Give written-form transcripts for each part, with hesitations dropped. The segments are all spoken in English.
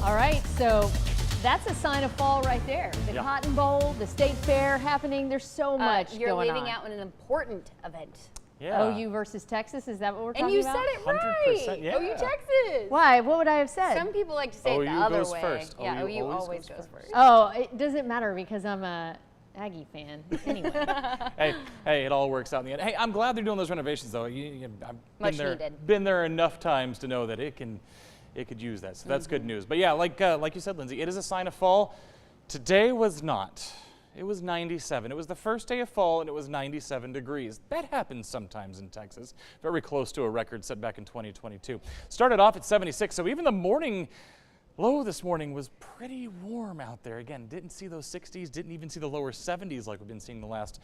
All right, so that's a sign of fall right there. The Cotton Bowl, the State Fair happening. There's so much going on. You're leaving out an important event. Yeah. OU versus Texas, is that what we're talking about? And you said it right. 100%, yeah. OU Texas. Why? What would I have said? Some people like to say it the other way. First. Yeah, OU always goes first. Oh, it doesn't matter because I'm a Aggie fan. Anyway. hey, it all works out in the end. Hey, I'm glad they're doing those renovations though. Much needed. Been there enough times to know that it could use that. So that's good news. But yeah, like you said, Lindsay, it is a sign of fall. Today was not. It was 97. It was the first day of fall and it was 97 degrees. That happens sometimes in Texas. Very close to a record set back in 2022. Started off at 76, so even the morning low this morning was pretty warm out there. Again, didn't see those 60s, didn't even see the lower 70s like we've been seeing the last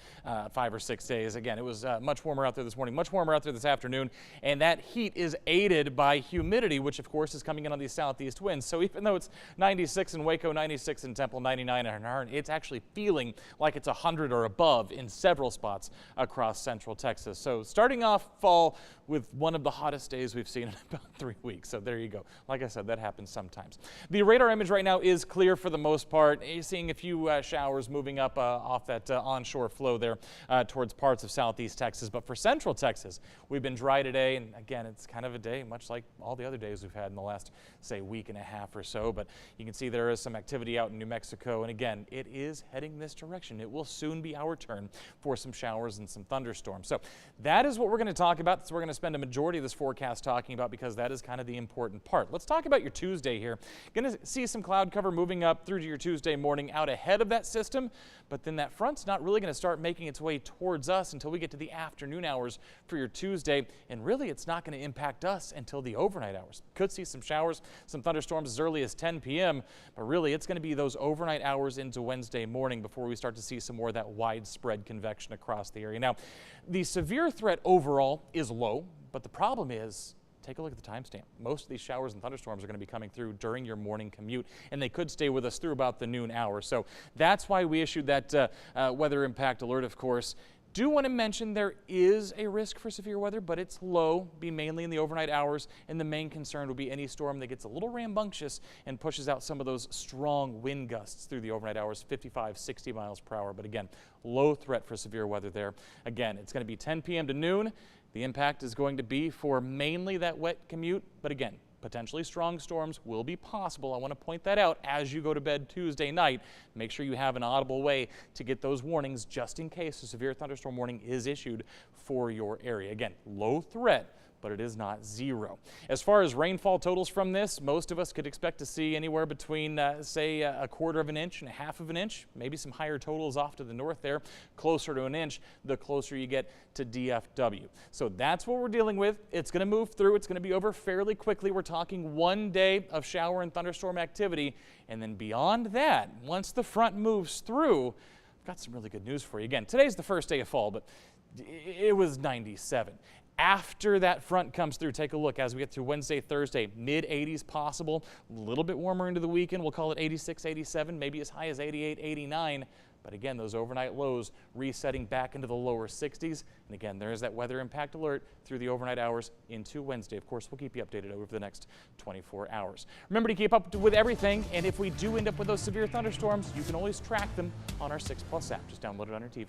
5 or 6 days. Again, it was much warmer out there this morning, much warmer out there this afternoon, and that heat is aided by humidity, which of course is coming in on these southeast winds. So even though it's 96 in Waco, 96 in Temple, 99 in Hearne, it's actually feeling like it's 100 or above in several spots across central Texas. So starting off fall with one of the hottest days we've seen in about 3 weeks. So there you go. Like I said, that happens sometimes. The radar image right now is clear for the most part. You're seeing a few showers moving up off that onshore flow there towards parts of southeast Texas. But for central Texas, we've been dry today. And again, it's kind of a day much like all the other days we've had in the last, say, week and a half or so. But you can see there is some activity out in New Mexico. And again, it is heading this direction. It will soon be our turn for some showers and some thunderstorms. So that is what we're going to talk about. That's what we're going to spend a majority of this forecast talking about because that is kind of the important part. Let's talk about your Tuesday here. Going to see some cloud cover moving up through to your Tuesday morning out ahead of that system, but then that front's not really going to start making its way towards us until we get to the afternoon hours for your Tuesday, and really it's not going to impact us until the overnight hours. Could see some showers, some thunderstorms as early as 10 p.m., but really it's going to be those overnight hours into Wednesday morning before we start to see some more of that widespread convection across the area. Now, the severe threat overall is low, but the problem is, take a look at the timestamp. Most of these showers and thunderstorms are going to be coming through during your morning commute, and they could stay with us through about the noon hour. So that's why we issued that weather impact alert, of course. Do want to mention there is a risk for severe weather, but it's low, be mainly in the overnight hours, and the main concern will be any storm that gets a little rambunctious and pushes out some of those strong wind gusts through the overnight hours, 55, 60 miles per hour. But again, low threat for severe weather there. Again, it's going to be 10 p.m. to noon. The impact is going to be for mainly that wet commute, but again, potentially strong storms will be possible. I want to point that out as you go to bed Tuesday night. Make sure you have an audible way to get those warnings just in case a severe thunderstorm warning is issued for your area. Again, low threat, but it is not zero. As far as rainfall totals from this, most of us could expect to see anywhere between, say, a quarter of an inch and a half of an inch, maybe some higher totals off to the north there, closer to an inch, the closer you get to DFW. So that's what we're dealing with. It's going to move through. It's going to be over fairly quickly. We're talking 1 day of shower and thunderstorm activity. And then beyond that, once the front moves through, I've got some really good news for you. Again, today's the first day of fall, but it was 97. After that front comes through, take a look as we get through Wednesday, Thursday, mid-80s possible, a little bit warmer into the weekend. We'll call it 86, 87, maybe as high as 88, 89. But again, those overnight lows resetting back into the lower 60s. And again, there is that weather impact alert through the overnight hours into Wednesday. Of course, we'll keep you updated over the next 24 hours. Remember to keep up with everything. And if we do end up with those severe thunderstorms, you can always track them on our 6 Plus app. Just download it on your TV.